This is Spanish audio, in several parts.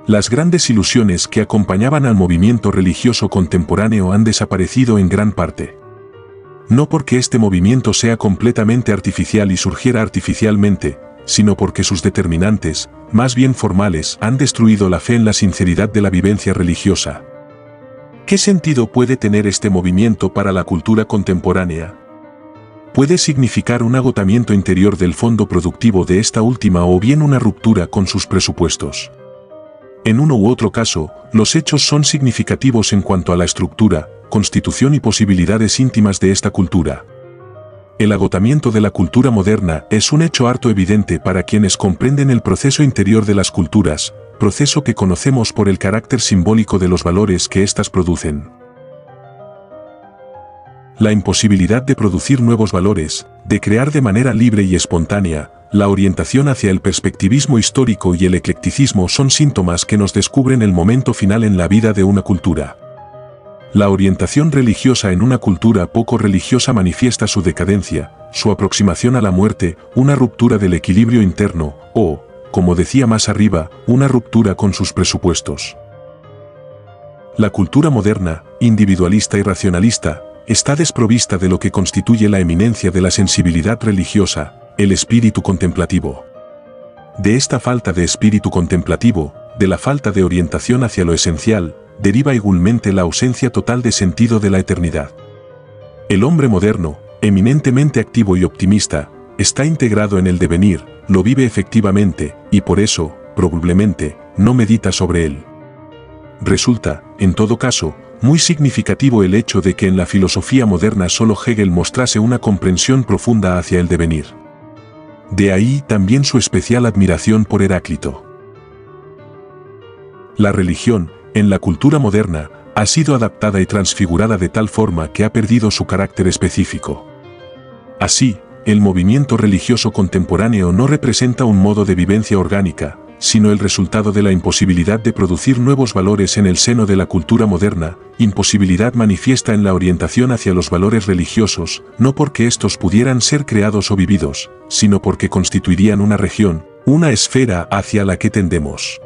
Las grandes ilusiones que acompañaban al movimiento religioso contemporáneo han desaparecido en gran parte. No porque este movimiento sea completamente artificial y surgiera artificialmente, sino porque sus determinantes, más bien formales, han destruido la fe en la sinceridad de la vivencia religiosa. ¿Qué sentido puede tener este movimiento para la cultura contemporánea? Puede significar un agotamiento interior del fondo productivo de esta última o bien una ruptura con sus presupuestos. En uno u otro caso, los hechos son significativos en cuanto a la estructura, constitución y posibilidades íntimas de esta cultura. El agotamiento de la cultura moderna es un hecho harto evidente para quienes comprenden el proceso interior de las culturas, proceso que conocemos por el carácter simbólico de los valores que éstas producen. La imposibilidad de producir nuevos valores, de crear de manera libre y espontánea, la orientación hacia el perspectivismo histórico y el eclecticismo son síntomas que nos descubren el momento final en la vida de una cultura. La orientación religiosa en una cultura poco religiosa manifiesta su decadencia, su aproximación a la muerte, una ruptura del equilibrio interno, o, como decía más arriba, una ruptura con sus presupuestos. La cultura moderna, individualista y racionalista, está desprovista de lo que constituye la eminencia de la sensibilidad religiosa, el espíritu contemplativo. De esta falta de espíritu contemplativo, de la falta de orientación hacia lo esencial, deriva igualmente la ausencia total de sentido de la eternidad. El hombre moderno, eminentemente activo y optimista, está integrado en el devenir, lo vive efectivamente, y por eso, probablemente, no medita sobre él. Resulta, en todo caso, muy significativo el hecho de que en la filosofía moderna solo Hegel mostrase una comprensión profunda hacia el devenir. De ahí también su especial admiración por Heráclito. La religión, en la cultura moderna, ha sido adaptada y transfigurada de tal forma que ha perdido su carácter específico. Así, el movimiento religioso contemporáneo no representa un modo de vivencia orgánica, sino el resultado de la imposibilidad de producir nuevos valores en el seno de la cultura moderna, imposibilidad manifiesta en la orientación hacia los valores religiosos, no porque estos pudieran ser creados o vividos, sino porque constituirían una región, una esfera hacia la que tendemos.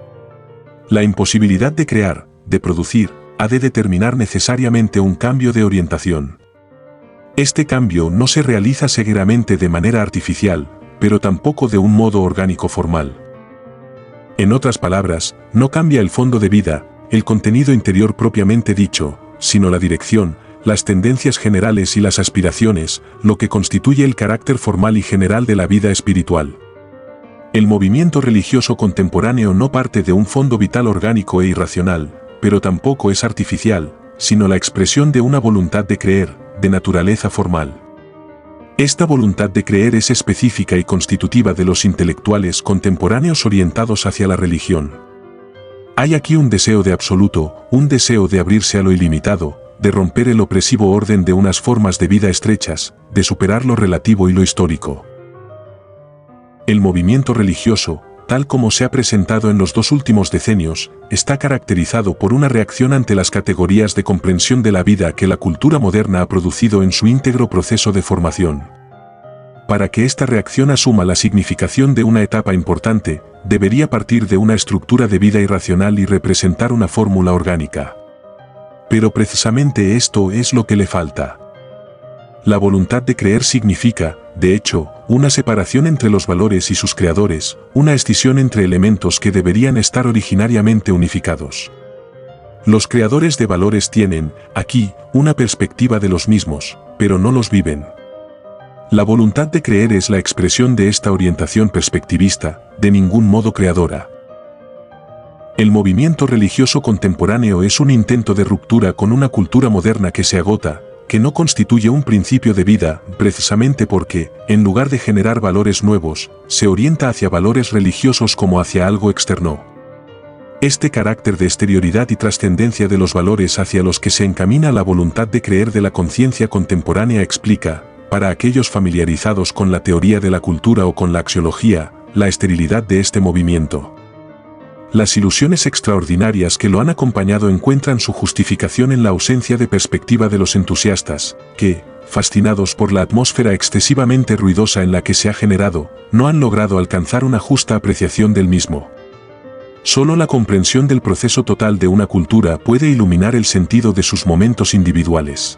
La imposibilidad de crear, de producir, ha de determinar necesariamente un cambio de orientación. Este cambio no se realiza seguidamente de manera artificial, pero tampoco de un modo orgánico formal. En otras palabras, no cambia el fondo de vida, el contenido interior propiamente dicho, sino la dirección, las tendencias generales y las aspiraciones, lo que constituye el carácter formal y general de la vida espiritual. El movimiento religioso contemporáneo no parte de un fondo vital orgánico e irracional, pero tampoco es artificial, sino la expresión de una voluntad de creer, de naturaleza formal. Esta voluntad de creer es específica y constitutiva de los intelectuales contemporáneos orientados hacia la religión. Hay aquí un deseo de absoluto, un deseo de abrirse a lo ilimitado, de romper el opresivo orden de unas formas de vida estrechas, de superar lo relativo y lo histórico. El movimiento religioso, tal como se ha presentado en los 2 últimos decenios, está caracterizado por una reacción ante las categorías de comprensión de la vida que la cultura moderna ha producido en su íntegro proceso de formación. Para que esta reacción asuma la significación de una etapa importante, debería partir de una estructura de vida irracional y representar una fórmula orgánica. Pero precisamente esto es lo que le falta. La voluntad de creer significa, de hecho, una separación entre los valores y sus creadores, una escisión entre elementos que deberían estar originariamente unificados. Los creadores de valores tienen, aquí, una perspectiva de los mismos, pero no los viven. La voluntad de creer es la expresión de esta orientación perspectivista, de ningún modo creadora. El movimiento religioso contemporáneo es un intento de ruptura con una cultura moderna que se agota, que no constituye un principio de vida, precisamente porque, en lugar de generar valores nuevos, se orienta hacia valores religiosos como hacia algo externo. Este carácter de exterioridad y trascendencia de los valores hacia los que se encamina la voluntad de creer de la conciencia contemporánea explica, para aquellos familiarizados con la teoría de la cultura o con la axiología, la esterilidad de este movimiento. Las ilusiones extraordinarias que lo han acompañado encuentran su justificación en la ausencia de perspectiva de los entusiastas, que, fascinados por la atmósfera excesivamente ruidosa en la que se ha generado, no han logrado alcanzar una justa apreciación del mismo. Solo la comprensión del proceso total de una cultura puede iluminar el sentido de sus momentos individuales.